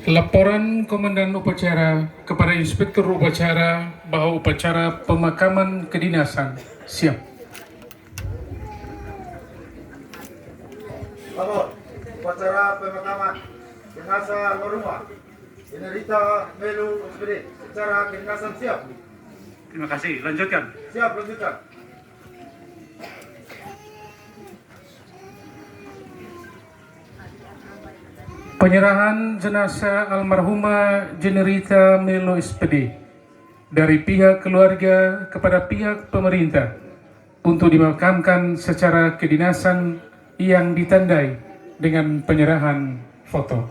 Laporan Komandan Upacara kepada Inspektur Upacara bahwa upacara pemakaman kedinasan siap. Lapor, upacara pemakaman jenazah almarhumah Jenerita Melu SPD secara kedinasan siap. Terima kasih. Lanjutkan. Siap, lanjutkan. Penyerahan jenazah almarhumah Jenerita Melo SPD dari pihak keluarga kepada pihak pemerintah untuk dimakamkan secara kedinasan yang ditandai dengan penyerahan foto.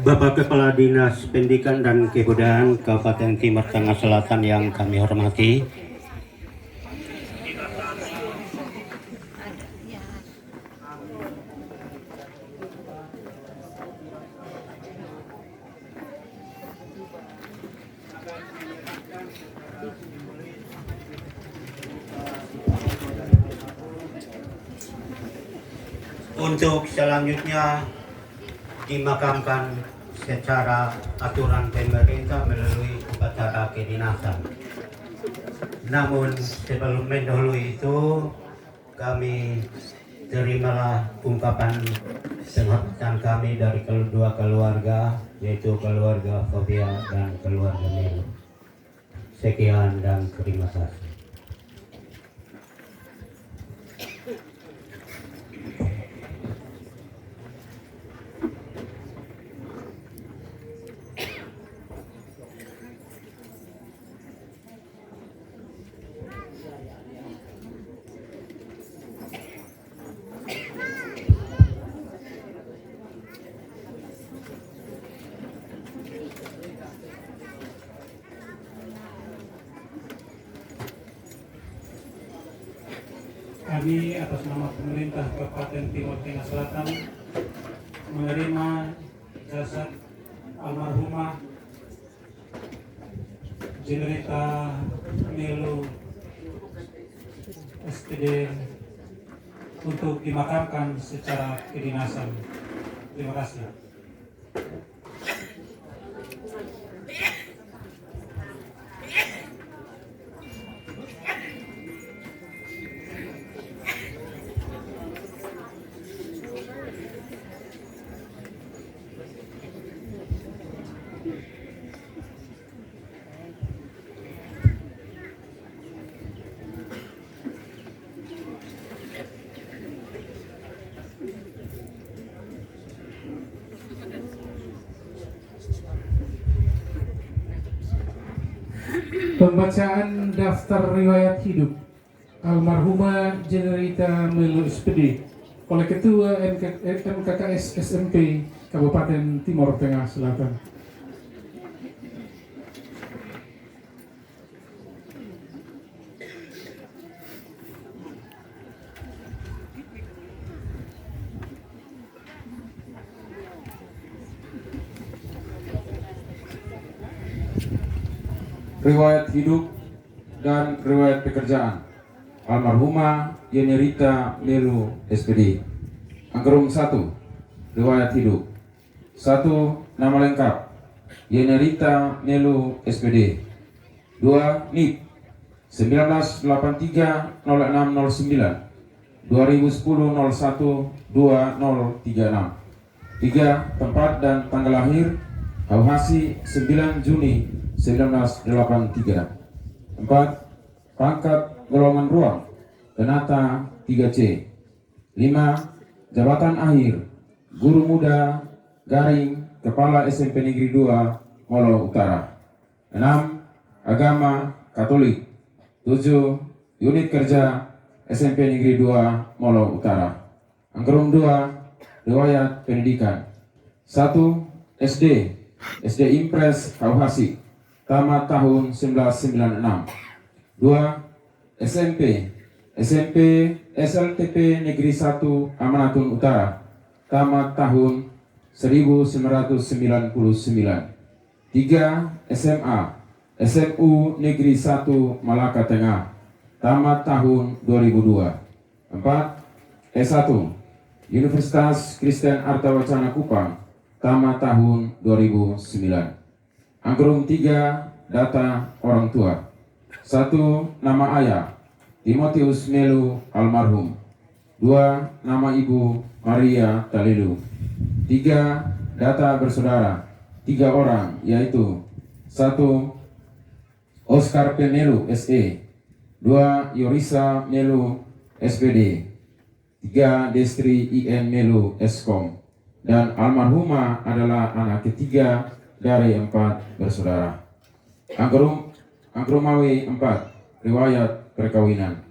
Bapak Kepala Dinas Pendidikan dan Kebudayaan Kabupaten Timur Tengah Selatan yang kami hormati, untuk selanjutnya dimakamkan secara aturan pemerintah melalui upacara kedinasan. Namun sebelum mendahului itu, kami terimalah ungkapan penghormatan kami dari kedua keluarga, yaitu keluarga Fobia dan keluarga Melu. Sekian dan terima kasih. Kami atas nama pemerintah Kabupaten Timur Tengah Selatan menerima jasad almarhumah Jenerita Melu SPD untuk dimakamkan secara kedinasan. Terima kasih. Pembacaan daftar riwayat hidup almarhumah Jenerita Melu SPD oleh Ketua MKKS SMP Kabupaten Timur Tengah Selatan. Riwayat hidup dan riwayat pekerjaan almarhumah Jenerita Melu SPD. Anggerum 1. Riwayat hidup 1. Nama lengkap Jenerita Melu SPD. 2. NIP 1983 0609 2010 01 2036. 3. Tempat dan tanggal lahir Hauhasi 9 Juni 1983. 4. Pangkat golongan ruang Penata 3C. 5. Jabatan akhir Guru Muda Garing Kepala SMP Negeri 2 Molo Utara. 6. Agama Katolik. 7. Unit kerja SMP Negeri 2 Molo Utara. Anggerum 2. Riwayat pendidikan 1. SD Impres Hauhasi tamat tahun 1996. 2. SMP SLTP Negeri 1 Amanatun Utara tamat tahun 1999. 3. SMA SMU Negeri 1 Malaka Tengah, tamat tahun 2002. 4. S1 Universitas Kristen Artawacana Kupang, tamat tahun 2009. Angkurum 3. Data orang tua. 1. Nama ayah Timotius Melu almarhum. 2. Nama ibu Maria Talilu. 3. Data bersaudara 3 orang, yaitu 1. Oscar P. Melu SE. 2. Yorisa Melu SPD. 3. Destri IN Melu Eskom. Dan almarhumah adalah anak ketiga dari 4 bersaudara. Angkrumawi 4. Riwayat perkawinan.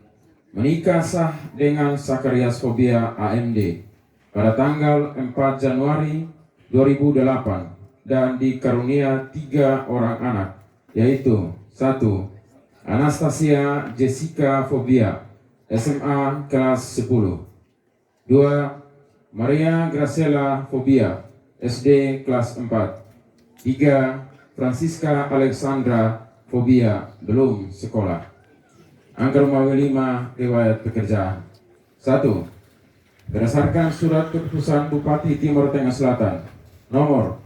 Menikah sah dengan Sakarias Fobia AMD pada tanggal 4 Januari 2008 dan dikarunia 3 orang anak, yaitu 1. Anastasia Jessica Fobia SMA kelas 10. 2. Maria Graciela Fobia SD kelas 4. 3. Francisca Alexandra Fobia belum sekolah. Angka rumah 5. Riwayat pekerjaan. 1. Berdasarkan surat keputusan Bupati Timur Tengah Selatan nomor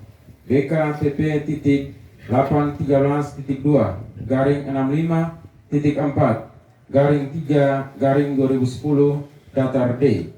BKPP-813-2-65.4-3-2010 datar D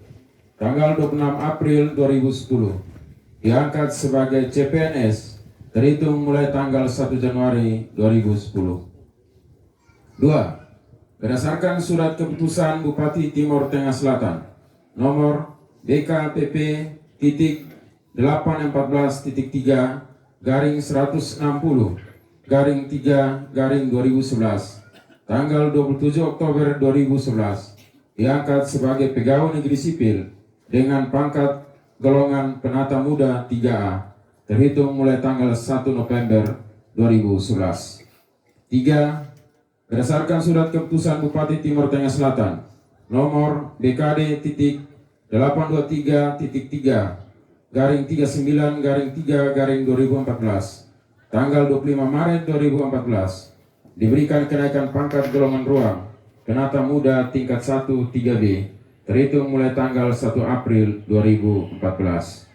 tanggal 26 April 2010 diangkat sebagai CPNS terhitung mulai tanggal 1 Januari 2010. 2. Berdasarkan surat keputusan Bupati Timur Tengah Selatan nomor BKPP-814-3-160-3-2011 tanggal 27 Oktober 2011 diangkat sebagai pegawai negeri sipil dengan pangkat golongan penata muda 3A terhitung mulai tanggal 1 November 2011. 3. Berdasarkan surat keputusan Bupati Timur Tengah Selatan nomor BKD-38.3-39-3-2014 tanggal 25 Maret 2014 diberikan kenaikan pangkat golongan ruang penata muda tingkat 1 3B terhitung mulai tanggal 1 April 2014.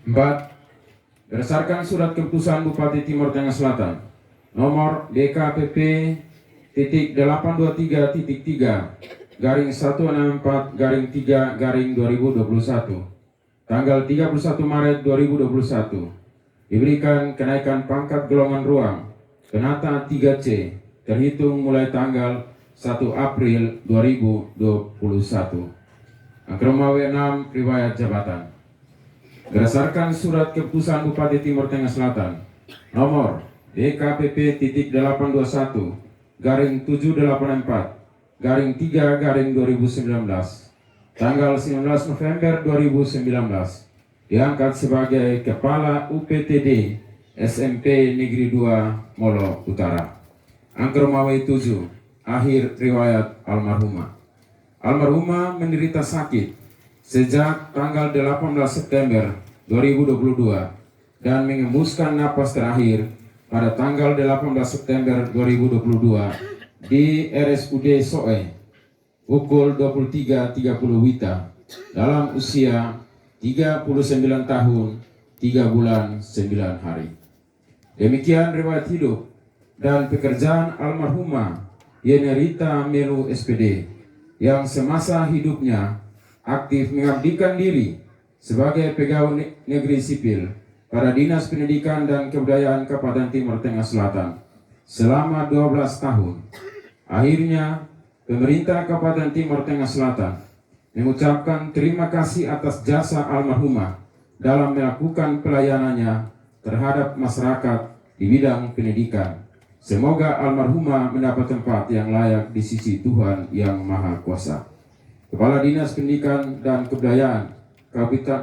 Empat. Berdasarkan surat keputusan Bupati Timur Tengah Selatan nomor BKPP-3-164-3-2021 tanggal 31 Maret 2021 diberikan kenaikan pangkat golongan ruang penata 3C terhitung mulai tanggal 1 April 2021. Angka rumah 6. Riwayat jabatan. Berdasarkan surat keputusan Bupati Timur Tengah Selatan nomor BKPP-784-3-2019 tanggal 19 November 2019 diangkat sebagai Kepala UPTD SMP Negeri 2 Molo Utara. Angka rumah 7. Akhir riwayat almarhumah. Almarhumah menderita sakit sejak tanggal 18 September 2022 dan mengembuskan napas terakhir pada tanggal 18 September 2022 di RSUD Soe pukul 23.30 WITA dalam usia 39 tahun 3 bulan 9 hari. Demikian riwayat hidup dan pekerjaan almarhumah Yenerita Melu SPD yang semasa hidupnya aktif mengabdikan diri sebagai pegawai negeri sipil pada Dinas Pendidikan dan Kebudayaan Kabupaten Timur Tengah Selatan selama 12 tahun. Akhirnya, pemerintah Kabupaten Timur Tengah Selatan mengucapkan terima kasih atas jasa almarhumah dalam melakukan pelayanannya terhadap masyarakat di bidang pendidikan. Semoga almarhumah mendapat tempat yang layak di sisi Tuhan Yang Maha Kuasa. Kepala Dinas Pendidikan dan Kebudayaan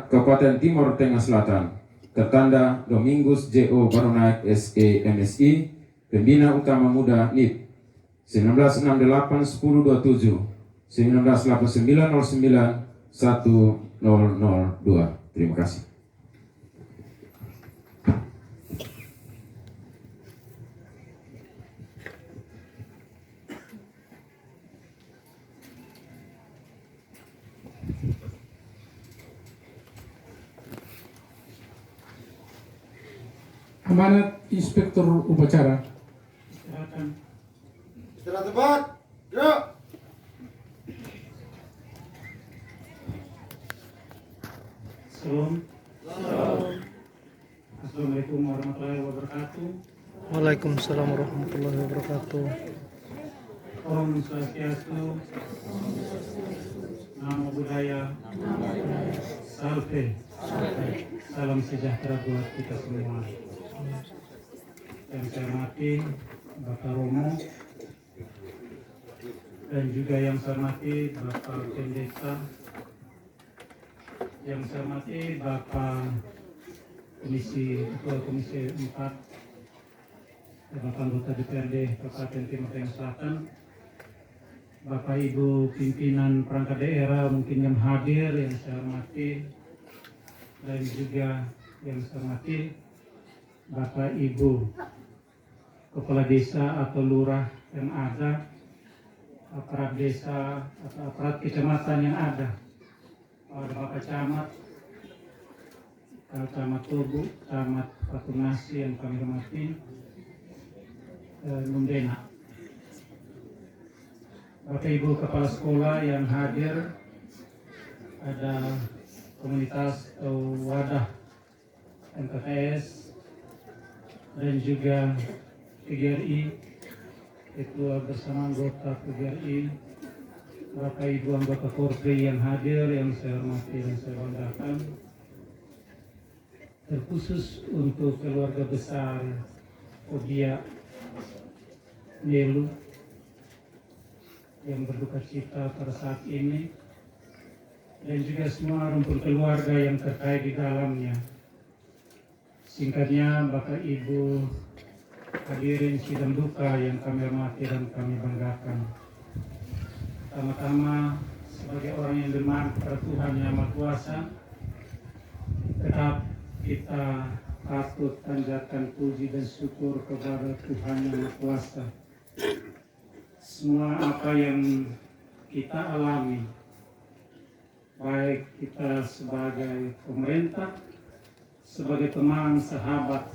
Kabupaten Timur Tengah Selatan tertanda Domingus J.O. Baronaik SE MSI Pembina Utama Muda NIP 1968-1027, 1989-09-1002. Terima kasih. Amanat Inspektur Upacara. Istirahat tempat. Gerak. Assalamualaikum warahmatullahi wabarakatuh. Waalaikumsalam warahmatullahi wabarakatuh. Om Swastiastu, Namo Buddhaya, Salve, salam sejahtera buat kita semua. Yang saya hormati Bapak Romo dan juga yang saya hormati Bapak Pendeta, yang saya hormati Bapak Ketua Komisi 4, Bapak anggota DPRD Kabupaten Timur Tengah Selatan, Bapak Ibu pimpinan perangkat daerah mungkin yang hadir, yang saya hormati, dan juga yang saya hormati Bapak Ibu Kepala Desa atau Lurah yang ada, aparat desa atau aparat kecamatan yang ada, ada Bapak Camat, Camat Tubuh, Camat Patunasi yang kami hormati, Numbena, Bapak Ibu Kepala Sekolah yang hadir, ada komunitas atau wadah MKTS dan juga PGRI, Ketua bersama anggota PGRI, Bapak Ibu anggota Korpri yang hadir, yang saya hormati dan saya banggakan, terkhusus untuk keluarga besar Odia Nelu yang berduka cita pada saat ini, dan juga semua rumpun keluarga yang terkait di dalamnya. Singkatnya, Bapak Ibu hadirin sidang duka yang kami hormati dan kami banggakan. Pertama-tama, sebagai orang yang beriman kepada Tuhan Yang Maha Kuasa, tetap kita patut panjatkan puji dan syukur kepada Tuhan Yang Maha Kuasa. Semua apa yang kita alami, baik kita sebagai pemerintah, sebagai teman, sahabat,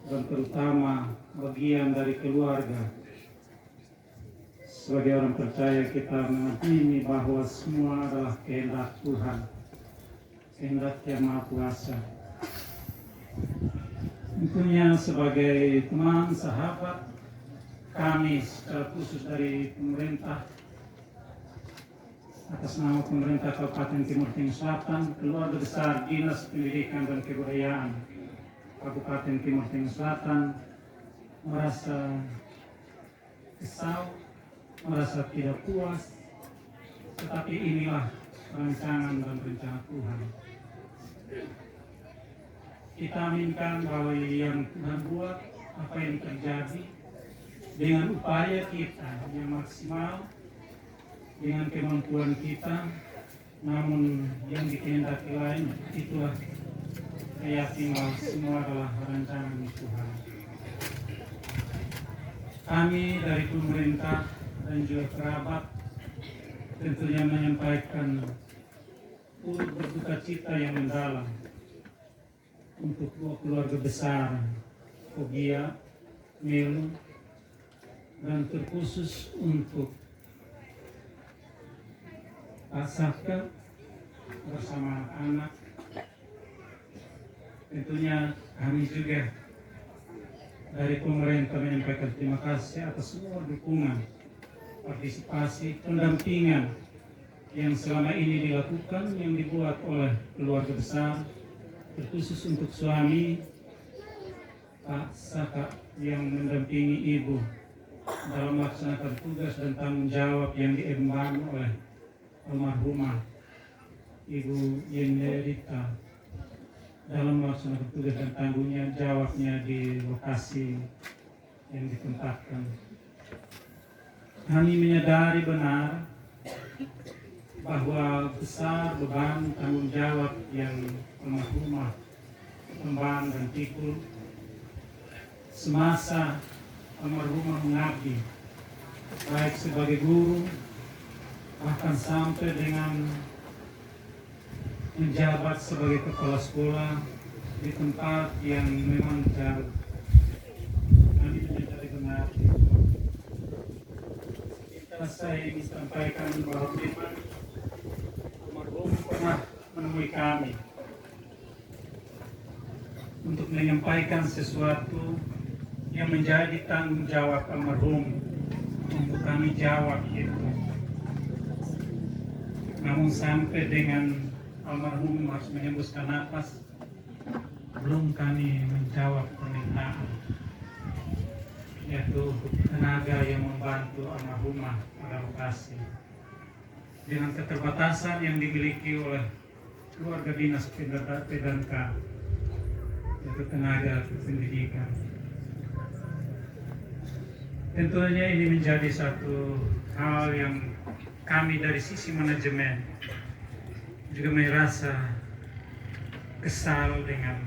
dan terutama bagian dari keluarga, sebagai orang percaya kita meyakini bahwa semua adalah kehendak Tuhan, kehendak Yang Maha Kuasa. Tentunya sebagai teman, sahabat, kami secara khusus dari pemerintah, atas nama pemerintah Kabupaten Timur Tengah Selatan, keluarga besar Dinas Pendidikan dan Kebudayaan Kabupaten Timur Tengah Selatan, merasa kesal, merasa tidak puas, tetapi inilah rancangan dan rencana Tuhan. Kita aminkan bahwa yang Tuhan buat, apa yang terjadi, dengan upaya kita yang maksimal, dengan kemampuan kita, namun yang dikehendaki lain, itulah keyakinan semua adalah rancangan Tuhan. Kami dari pemerintah dan juga kerabat tentunya menyampaikan turut berduka cita yang mendalam untuk dua keluarga besar Ogia Nelu, dan terkhusus untuk Pak Saka bersama anak. Tentunya kami juga dari pemerintah menyampaikan terima kasih atas semua dukungan, partisipasi, pendampingan yang selama ini dilakukan, yang dibuat oleh keluarga besar, terkhusus untuk suami Pak Saka yang mendampingi ibu dalam melaksanakan tugas dan tanggung jawab yang diemban oleh almarhumah Ibu Yenderita dalam melaksanakan tugas dan tanggung jawabnya di lokasi yang ditempatkan. Kami menyadari benar bahwa besar beban tanggung jawab yang almarhumah emban dan pikul semasa almarhumah mengabdi, baik sebagai guru, bahkan sampai dengan menjabat sebagai kepala sekolah di tempat yang memang jauh. Kami menyadari benar. Saya ingin sampaikan bahwa memang almarhum pernah menemui kami untuk menyampaikan sesuatu yang menjadi tanggung jawab almarhum untuk kami jawab itu. Namun sampai dengan almarhum harus menyembuskan nafas, belum kami menjawab permintaan, yaitu tenaga yang membantu almarhumah pada lokasi. Dengan keterbatasan yang dimiliki oleh keluarga dinas PDNK, yaitu tenaga pendidikan. Tentunya ini menjadi satu hal yang kami dari sisi manajemen juga merasa kesal dengan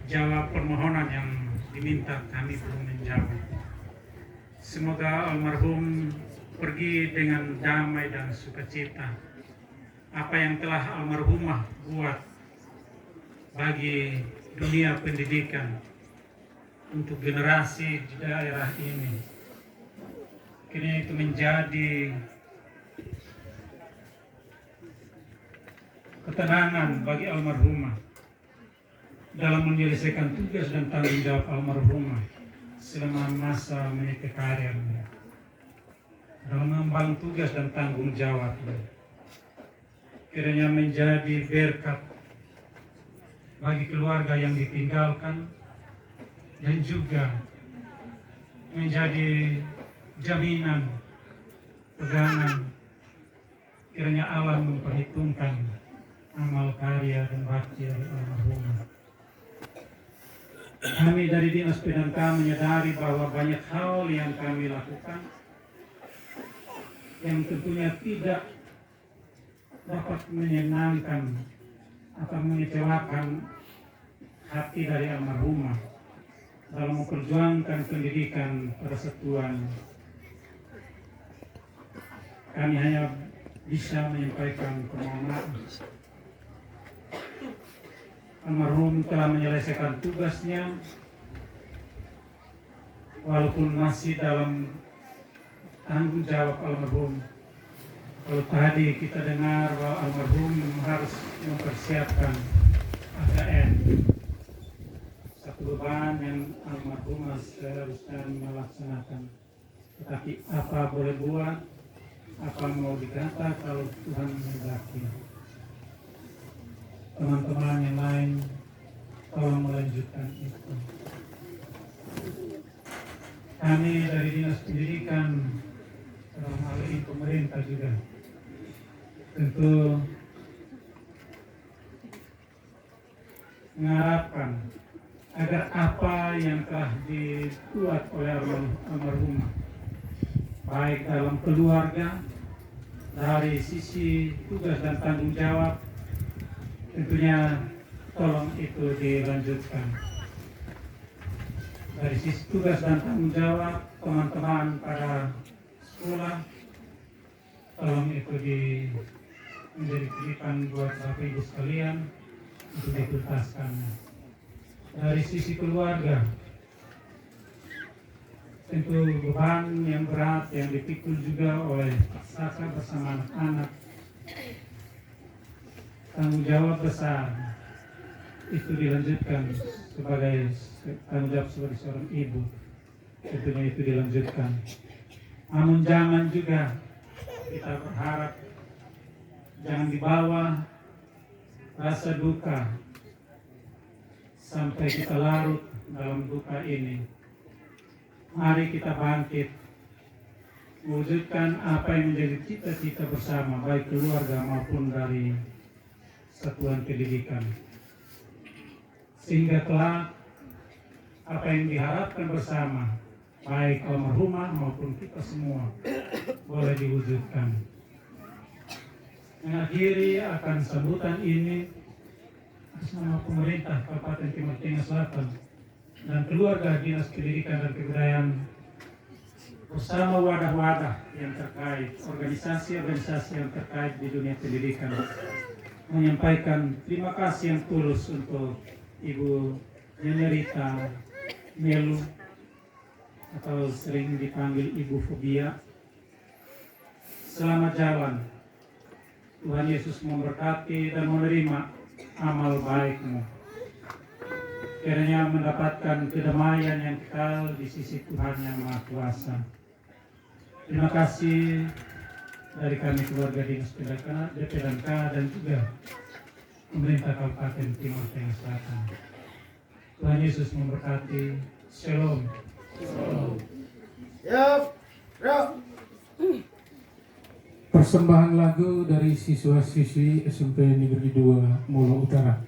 jawab permohonan yang diminta, kami belum menjawab. Semoga almarhum pergi dengan damai dan sukacita. Apa yang telah almarhumah buat bagi dunia pendidikan untuk generasi di daerah ini, kini itu menjadi ketenangan bagi almarhumah dalam menyelesaikan tugas dan tanggung jawab almarhumah selama masa meniti karirnya, dalam mengemban tugas dan tanggung jawabnya. Kiranya menjadi berkat bagi keluarga yang ditinggalkan dan juga menjadi jaminan pegangan. Kiranya Allah memperhitungkan amal karya dan bakti dari almarhumah. Kami dari Dinas PDNK menyadari bahwa banyak hal yang kami lakukan yang tentunya tidak dapat menyenangkan atau mengecewakan hati dari almarhumah dalam memperjuangkan pendidikan persatuan. Kami hanya bisa menyampaikan permohonan. Almarhum telah menyelesaikan tugasnya walaupun masih dalam tanggung jawab almarhum. Kalau tadi kita dengar bahwa almarhum harus mempersiapkan AKN, satu beban yang almarhum seharusnya melaksanakan. Tetapi apa boleh buat, apa mau dikata kalau Tuhan menghendaki. Teman-teman yang lain tolong melanjutkan itu. Kami dari Dinas Pendidikan, dalam hal ini pemerintah juga, tentu mengharapkan agar apa yang telah dibuat oleh almarhumah, baik dalam keluarga, dari sisi tugas dan tanggung jawab, tentunya tolong itu dilanjutkan. Dari sisi tugas dan tanggung jawab teman-teman pada sekolah, tolong itu menjadi titipan buat Bapak Ibu sekalian untuk dituntaskan. Dari sisi keluarga, tentu beban yang berat yang dipikul juga oleh Saka bersama anak-anak, tanggung jawab besar itu dilanjutkan sebagai tanggung jawab sebagai seorang ibu, tentunya itu dilanjutkan. Namun jangan juga kita berharap jangan dibawa rasa duka sampai kita larut dalam duka ini. Mari kita bangkit, mewujudkan apa yang menjadi cita-cita bersama, baik keluarga maupun dari satuan pendidikan, sehingga kelak apa yang diharapkan bersama baik almarhumah maupun kita semua boleh diwujudkan. Mengakhiri akan sambutan ini atas nama pemerintah Kabupaten Timur Tengah Selatan dan keluarga Dinas Pendidikan dan Kebudayaan bersama wadah-wadah yang terkait, organisasi-organisasi yang terkait di dunia pendidikan, menyampaikan terima kasih yang tulus untuk Ibu Jenerita Melu atau sering dipanggil Ibu Fobia. Selamat jalan. Tuhan Yesus memberkati dan menerima amal baikmu. Kiranya mendapatkan kedamaian yang kekal di sisi Tuhan yang Maha Kuasa. Terima kasih dari kami keluarga Dinas Pendidikan DPDK dan juga pemerintah Kabupaten Timur Tengah Selatan. Tuhan Yesus memberkati. Shalom. Siap. Gerak. Persembahan lagu dari siswa-siswi SMP Negeri 2 Molo Utara.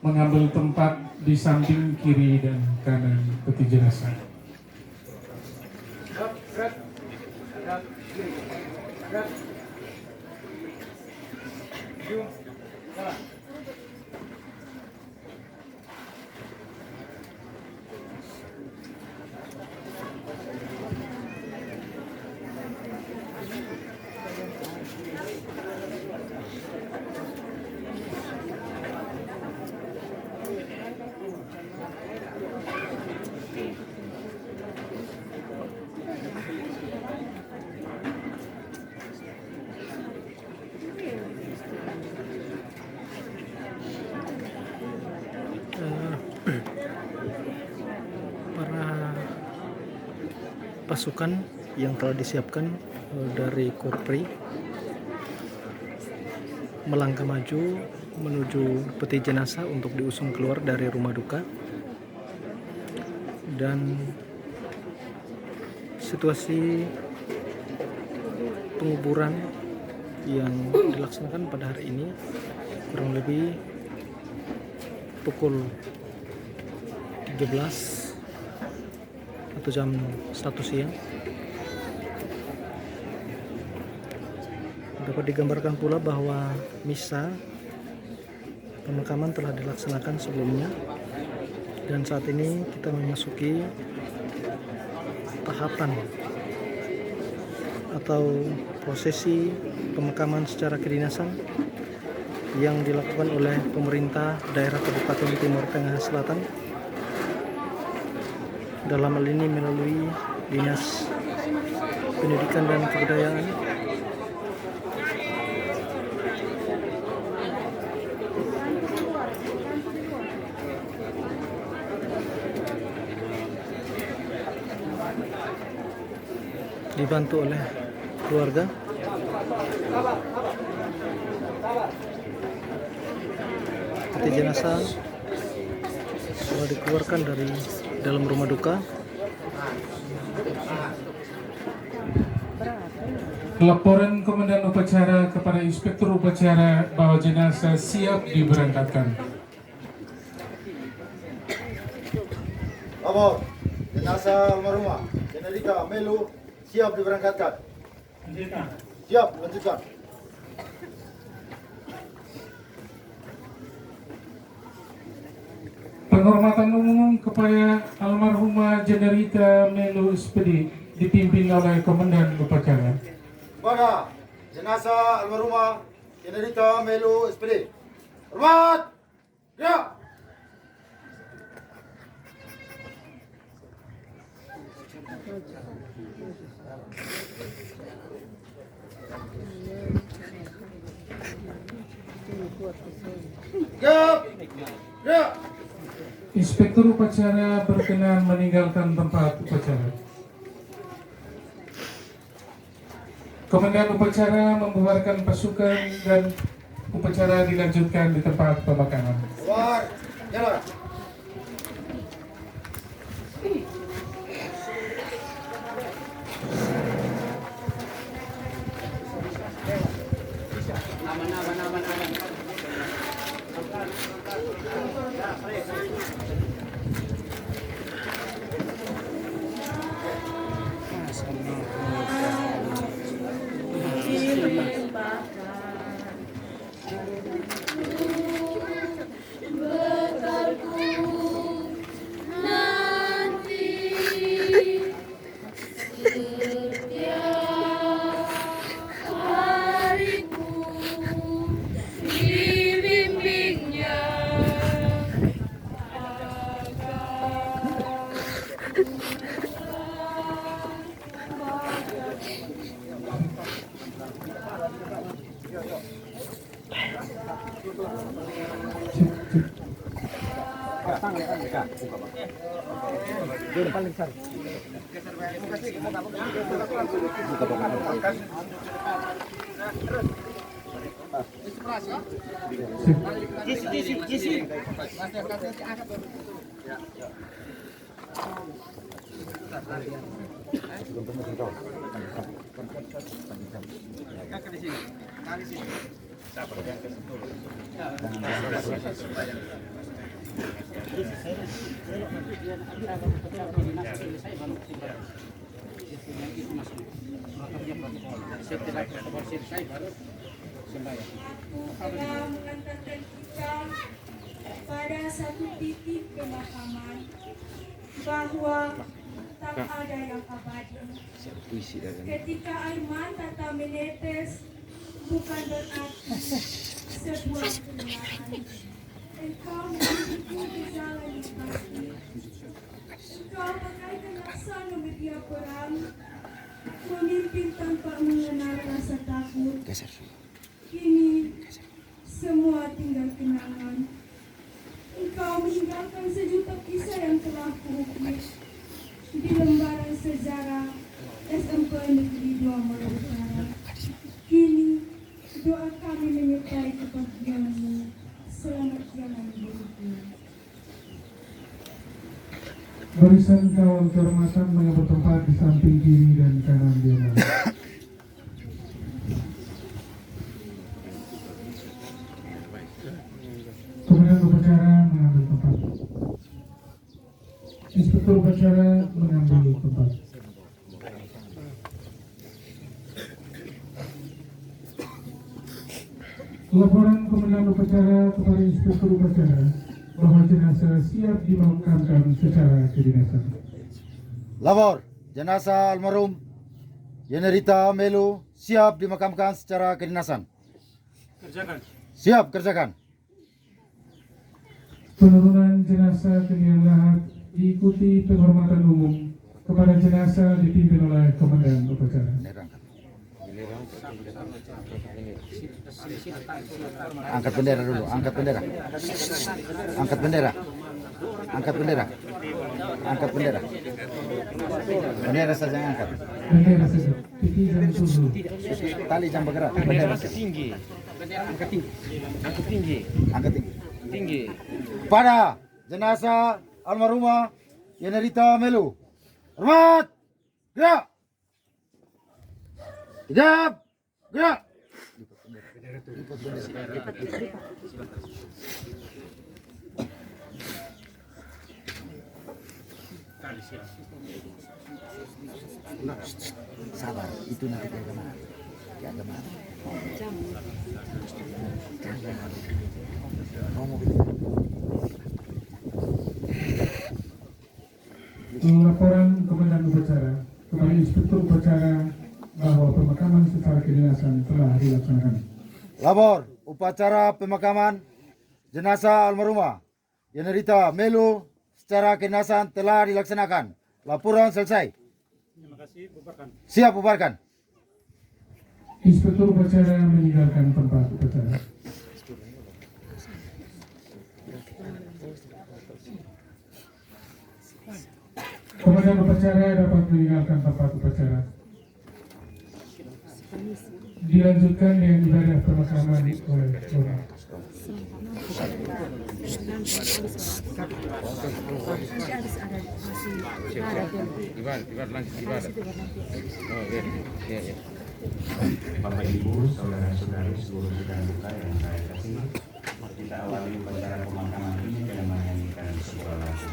Mengambil tempat di samping kiri dan kanan peti jenazah. Para pasukan yang telah disiapkan dari Korpri melangkah maju menuju peti jenazah untuk diusung keluar dari rumah duka, dan situasi penguburan yang dilaksanakan pada hari ini kurang lebih pukul 17 atau jam 1 siang. Dapat digambarkan pula bahwa misa pemakaman telah dilaksanakan sebelumnya, dan saat ini kita memasuki tahapan atau prosesi pemakaman secara kedinasan yang dilakukan oleh pemerintah daerah Kabupaten Timur Tengah Selatan, dalam hal ini melalui Dinas Pendidikan dan Kebudayaan, dibantu oleh keluarga. Peti jenazah telah dikeluarkan dari dalam rumah duka. Laporan Komandan Upacara kepada Inspektur Upacara bahwa jenazah siap diberangkatkan. Lapor, jenazah almarhumah Jenarita Melu siap diberangkatkan. Siap, lanjutkan. Penghormatan umum kepada almarhumah Jenarita Melu SPD dipimpin oleh Komandan Upacara. Kepada jenazah almarhumah Jenarita Melu SPD. Hormat! Gerak! Gerak! Gerak! Inspektur Upacara berkenan meninggalkan tempat upacara. Komandan Upacara membubarkan pasukan dan upacara dilanjutkan di tempat pemakaman. Keluar! Jalan! Telah mengantarkan kita pada satu titik pemakaman bahwa tak ada yang abadi. Ketika air mata tak menetes, bukan berarti sebuah kehilangan. Engkau memiliki gejala yang pasti. Engkau bagaikan laksana media perang, memimpin tanpa mengenal rasa takut. Kini semua tinggal kenangan. Engkau meninggalkan sejuta kisah yang telah kuukir di lembaran sejarah SMP Negeri 2 Molo Utara. Kini doa kami menyertai kepergianmu. Selamat jalan hidupmu. Barisan kawal kehormatan mengambil tempat di samping kiri dan kanan jalan. Komandan Upacara mengambil Laporan Komandan Upacara kepada Inspektur Upacara bahwa jenazah siap dimakamkan secara kedinasan. Lapor, jenazah almarhum Yenerita Melu siap dimakamkan secara kedinasan. Siap, kerjakan. Penurunan jenazah ke liang lahat diikuti penghormatan umum kepada jenazah dipimpin oleh Komandan Upacara. Angkat bendera dulu, angkat bendera. Angkat bendera. Angkat bendera. Angkat bendera. Bendera saja yang angkat. Bendera saja, tinggi dan tunduk. Tali jangan bergerak. Bendera saja. Tinggi. Angkat tinggi. Angkat tinggi. Angkat tinggi. Tinggi. Pada jenazah almarhumah Yenerita Melu. Hormat! Gerak! Tegap! Gerak! Sabar, itu nanti jaga mana? Jaga mana? Laporan Komandan Upacara kepada Inspektur Upacara bahwa pemakaman secara kedinasan telah dilaksanakan. Lapor, upacara pemakaman jenazah almarhumah Yenerita Melu secara kedinasan telah dilaksanakan. Laporan selesai. Siap, bubarkan. Inspektur Upacara meninggalkan tempat upacara. Komandan Upacara dapat meninggalkan tempat upacara. Dilanjutkan dengan ibadah pemakaman oleh Saudara. Bapak Ibu, saudara-saudari seluruh bidang duka yang saya kasih, kita awali upacara pemakaman ini dengan menyanyikan sebuah lagu.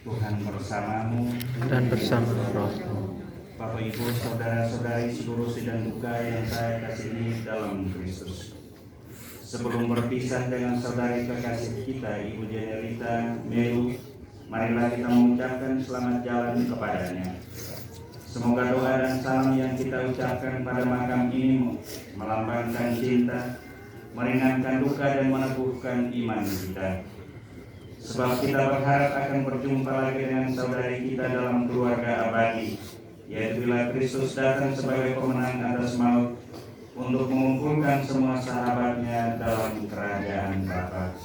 Tuhan bersamamu dan bersama roh. Bapak Ibu saudara-saudari seluruh sidang duka yang saya kasihi dalam Kristus. Sebelum berpisah dengan saudari kekasih kita Ibu Yenerita Melu, marilah kita mengucapkan selamat jalan kepadanya. Semoga doa dan salam yang kita ucapkan pada makam ini melambangkan cinta, meringankan duka dan meneguhkan iman kita. Sebab kita berharap akan berjumpa lagi dengan saudari kita dalam keluarga abadi, yaitu bila Kristus datang sebagai pemenang atas maut untuk mengumpulkan semua sahabatnya dalam kerajaan Bapa.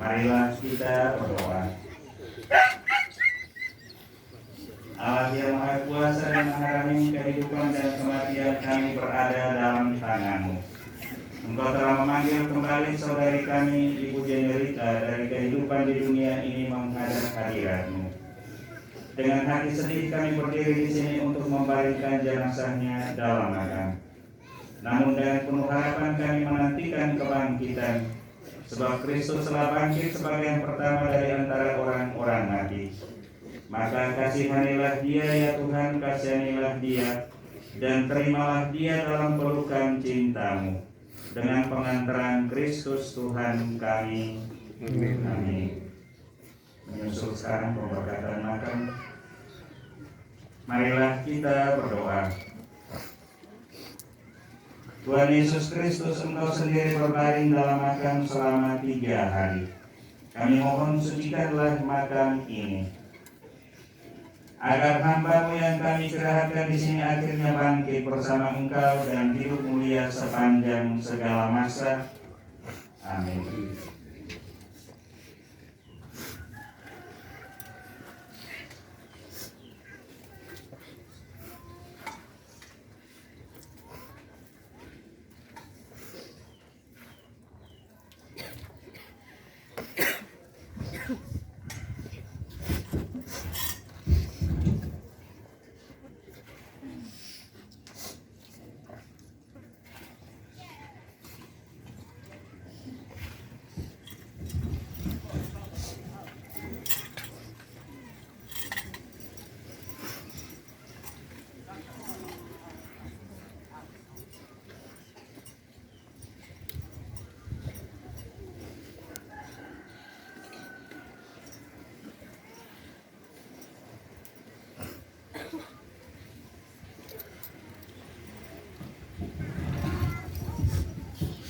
Marilah kita berdoa. Allah yang Maha Kuasa dan Maha Rahim, kehidupan dan kematian kami berada dalam tangan-Mu. Engkau telah memanggil kembali saudari kami, Ibu Jenerita, dari kehidupan di dunia ini menghadap hadirat-Mu. Dengan hati sedih kami berdiri di sini untuk membaringkan jenazahnya dalam makam. Namun dengan penuh harapan kami menantikan kebangkitan, sebab Kristus telah bangkit sebagai yang pertama dari antara orang-orang mati. Maka kasihanilah dia ya Tuhan, kasihanilah dia, dan terimalah dia dalam pelukan cinta-Mu. Dengan pengantaran Kristus Tuhan kami. Amin. Menyusul sekarang pemberkatan makam. Marilah kita berdoa. Tuhan Yesus Kristus, Engkau sendiri berbaring dalam makam selama 3 hari. Kami mohon sucikanlah makam ini, agar hamba-Mu yang kami istirahatkan di sini akhirnya bangkit bersama Engkau dan hidup mulia sepanjang segala masa. Amin.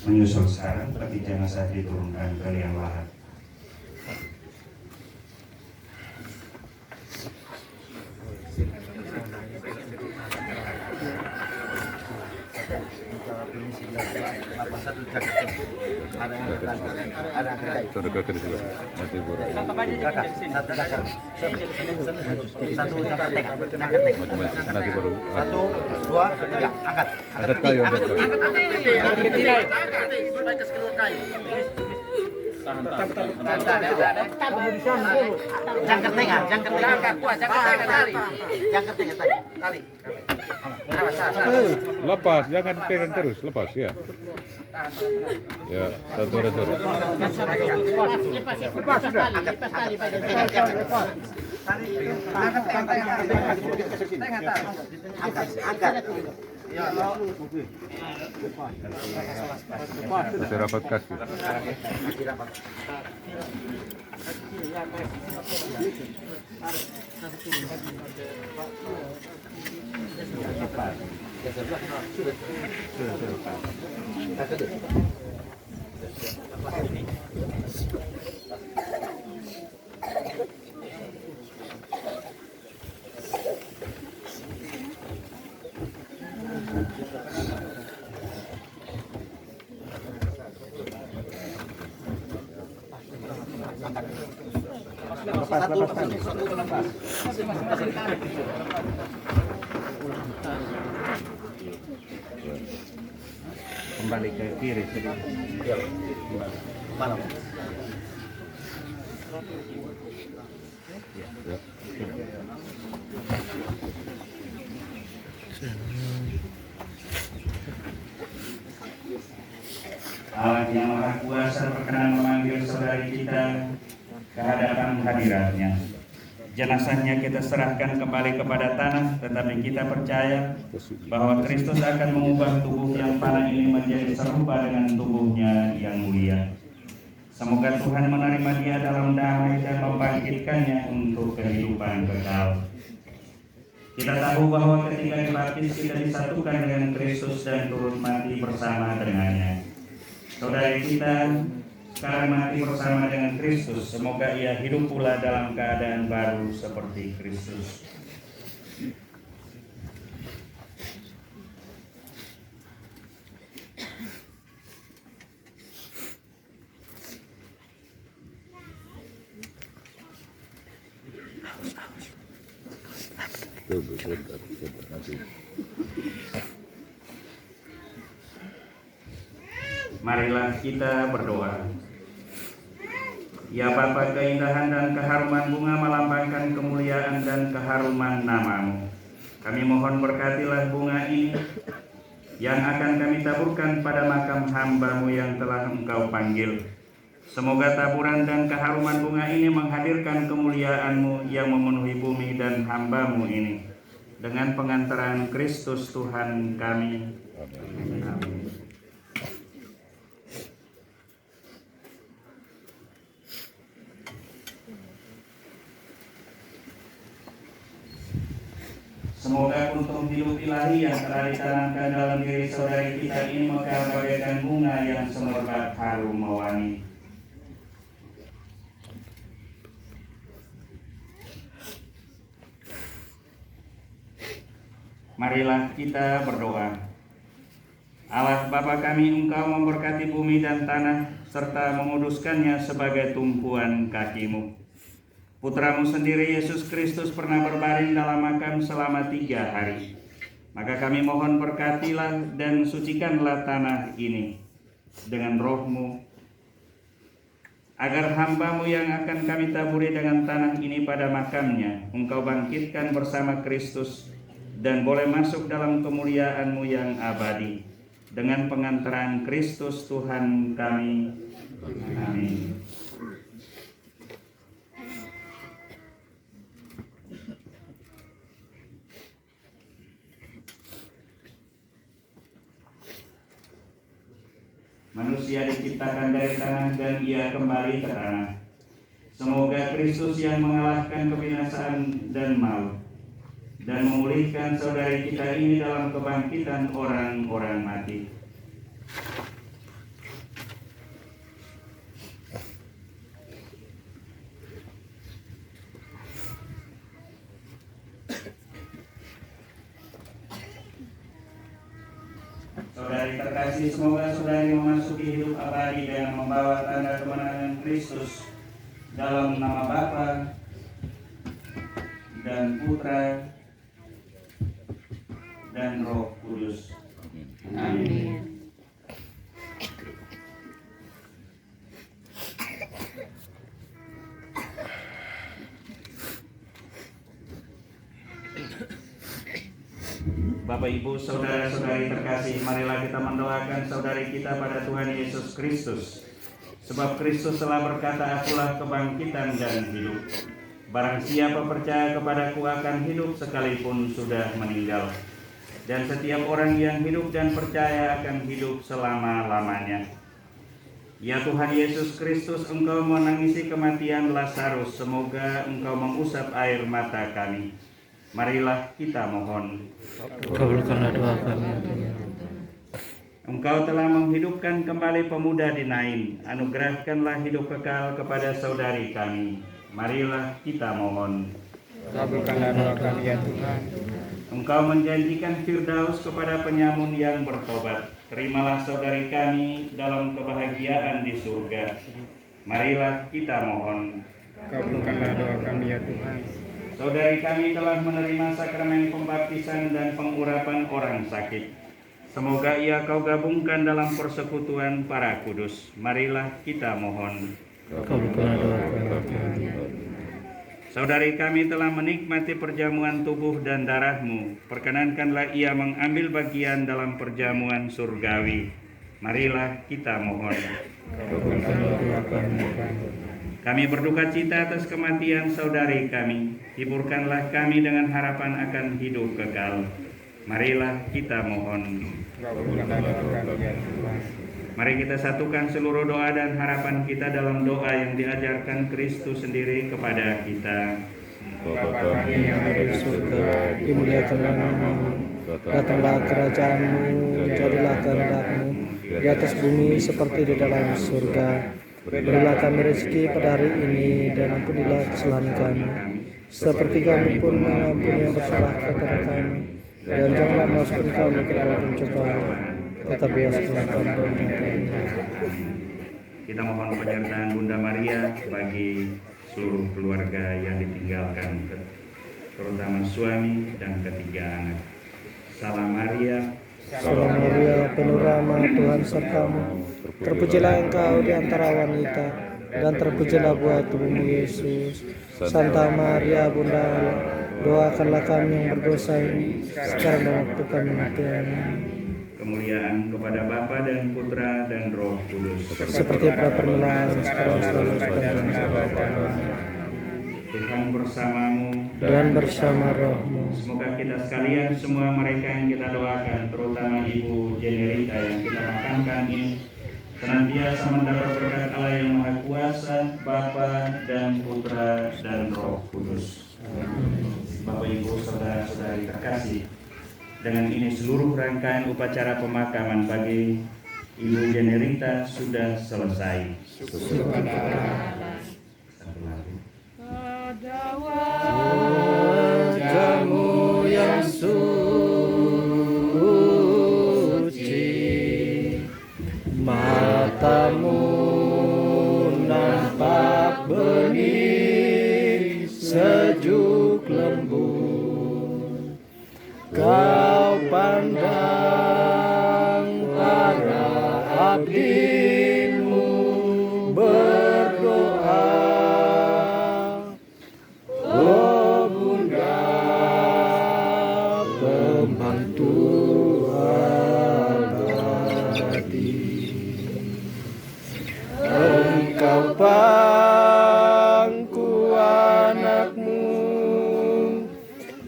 Menyusul sekarang peti jenazah diturunkan ke liang lahat. Satu, dua, tiga, angkat. Angkat kayu, angkat kayu. Jangkar tengah, jangkar tengah. Jangkar tengah tali. Lepas, jangan pegang terus, lepas ya. Ya, satu. Lepas sudah. Angkat. Kasih rapat kaki. Kembali ke kiri. Allah yang Maha Kuasa berkenan memanggil saudari kita ke hadapan hadiratnya. Jenazahnya kita serahkan kembali kepada tanah, tetapi kita percaya bahwa Kristus akan mengubah tubuh yang fana ini menjadi serupa dengan tubuhnya yang mulia. Semoga Tuhan menerima dia dalam damai dan membangkitkannya untuk kehidupan kekal. Kita tahu bahwa ketika dibaptis kita disatukan dengan Kristus dan turut mati bersama dengannya. Saudari kita sekarang mati bersama dengan Kristus, semoga ia hidup pula dalam keadaan baru seperti Kristus. Marilah kita berdoa. Ya Bapa, keindahan dan keharuman bunga melambangkan kemuliaan dan keharuman nama-Mu. Kami mohon berkatilah bunga ini yang akan kami taburkan pada makam hamba-Mu yang telah Engkau panggil. Semoga taburan dan keharuman bunga ini menghadirkan kemuliaan-Mu yang memenuhi bumi dan hamba-Mu ini. Dengan pengantaran Kristus Tuhan kami. Amin. Semoga kuntum hidup ilahi yang telah ditanamkan dalam diri saudari kita ini mekar bagaikan bunga yang semerbak harum mewangi. Marilah kita berdoa. Allah Bapa kami, Engkau memberkati bumi dan tanah serta menguduskannya sebagai tumpuan kaki-Mu. Putra-Mu sendiri Yesus Kristus pernah berbaring dalam makam selama 3 hari. Maka kami mohon berkatilah dan sucikanlah tanah ini dengan Roh-Mu, agar hamba-Mu yang akan kami taburi dengan tanah ini pada makamnya, Engkau bangkitkan bersama Kristus dan boleh masuk dalam kemuliaan-Mu yang abadi. Dengan pengantaran Kristus Tuhan kami. Amin. Manusia diciptakan dari tanah dan ia kembali ke tanah. Semoga Kristus yang mengalahkan kebinasaan dan maut dan memulihkan saudari kita ini dalam kebangkitan orang-orang mati. Saudari terkasih, semoga saudari memasuki hidup abadi dengan membawa tanda kemenangan Kristus dalam nama Bapa dan Putra dan Roh Kudus. Amin. Bapak, Ibu, saudara-saudari terkasih, marilah kita mendoakan saudari kita pada Tuhan Yesus Kristus. Sebab Kristus telah berkata, "Akulah kebangkitan dan hidup. Barang siapa percaya kepadaku akan hidup sekalipun sudah meninggal. Dan setiap orang yang hidup dan percaya akan hidup selama-lamanya." Ya Tuhan Yesus Kristus, Engkau menangisi kematian Lazarus. Semoga Engkau mengusap air mata kami. Marilah kita mohon. Kabulkanlah doa kami. Engkau telah menghidupkan kembali pemuda di Nain. Anugerahkanlah hidup kekal kepada saudari kami. Marilah kita mohon. Kabulkanlah doa kami ya Tuhan. Engkau menjanjikan Firdaus kepada penyamun yang bertobat. Terimalah saudari kami dalam kebahagiaan di surga. Marilah kita mohon. Kabulkanlah doa kami ya Tuhan. Saudari kami telah menerima sakramen pembaptisan dan pengurapan orang sakit. Semoga ia Kau gabungkan dalam persekutuan para kudus. Marilah kita mohon. Kabulkanlah doa kami. Saudari kami telah menikmati perjamuan tubuh dan darah-Mu. Perkenankanlah ia mengambil bagian dalam perjamuan surgawi. Marilah kita mohon. Kabulkanlah doa kami Tuhan. Kami berduka cita atas kematian saudari kami. Hiburkanlah kami dengan harapan akan hidup kekal. Marilah kita mohon. Kabulkanlah doa kami ya Tuhan. Mari kita satukan seluruh doa dan harapan kita dalam doa yang diajarkan Kristus sendiri kepada kita. Bapa kami yang ada di surga, Dimuliakanlah namamu, datanglah kerajaan-Mu, jadilah kehendak-Mu di atas bumi seperti di dalam surga. Berilah kami rezeki pada hari ini dan ampunilah kesalahan kami, seperti kami pun mengampuni yang bersalah kepada kami. Dan janganlah masukkan kami ke dalam pencobaan, tetapi bebaskanlah kami dari yang jahat. Kita mohon penyertaan Bunda Maria bagi seluruh keluarga yang ditinggalkan. terutama suami dan ketiga anak. Salam Maria, Salam Maria, penuh rahmat, Tuhan sertamu. Terpujilah engkau di antara wanita, dan terpujilah buah tubuhmu Yesus. Santa Maria, Bunda Allah, doakanlah kami yang berdosa ini, sekarang dan waktu kami mati. Amin. kemuliaan kepada Bapa dan Putra dan Roh Kudus. Seperti pada permulaan, sekarang selalu sepanjang zaman. Tuhan bersamamu, Dan bersama rohmu. semoga kita sekalian, semua mereka yang kita doakan, terutama Ibu Jenerita yang kita makamkan ini, senantiasa mendapat berkat Allah yang Maha Kuasa, Bapa dan Putra dan Roh Kudus. Bapak Ibu saudara-saudari terkasih, dengan ini seluruh rangkaian upacara pemakaman bagi Ibu Jenerita sudah selesai. Satu lagi. Wajahmu yang suci, matamu nampak bening sejuk lembut. Kau pandang para abdimu berdoa. Oh Bunda, pembantu abadi, Engkau pangku anakmu,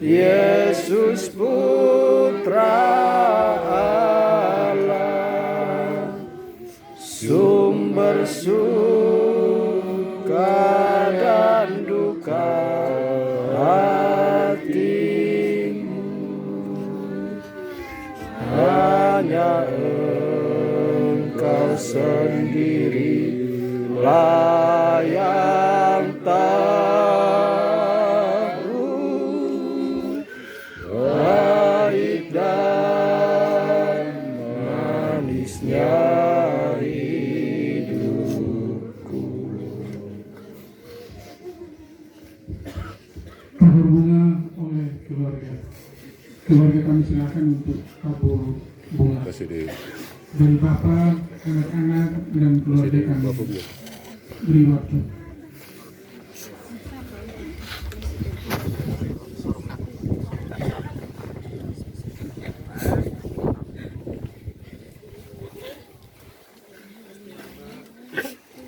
Yesus Putra Allah, sumber suka dan duka hatimu. Hanya Engkau sendirilah yang tahu pahit dan manisnya hidupku. Tabur bunga oleh keluarga. Keluarga kami silakan untuk tabur bunga. Dari Bapak, anak-anak, dan keluarga kami. Beri waktu.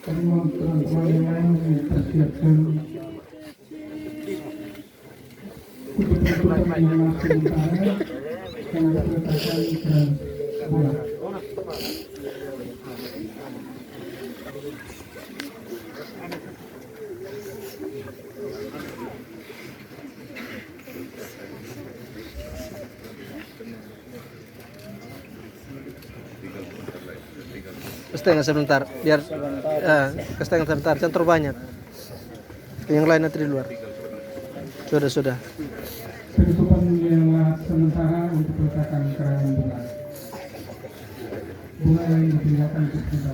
Kami mohon teman-teman yang lain yang persiapkan untuk penutupan yang sementara dengan peletakan dan bunga. Kesetengah sebentar, biar kesetengah sebentar, jangan terlalu banyak. Yang lain nanti di luar. Sudah. Penutupan yang sementara untuk peletakan kerangka bunga. Bunga yang digunakan untuk kita.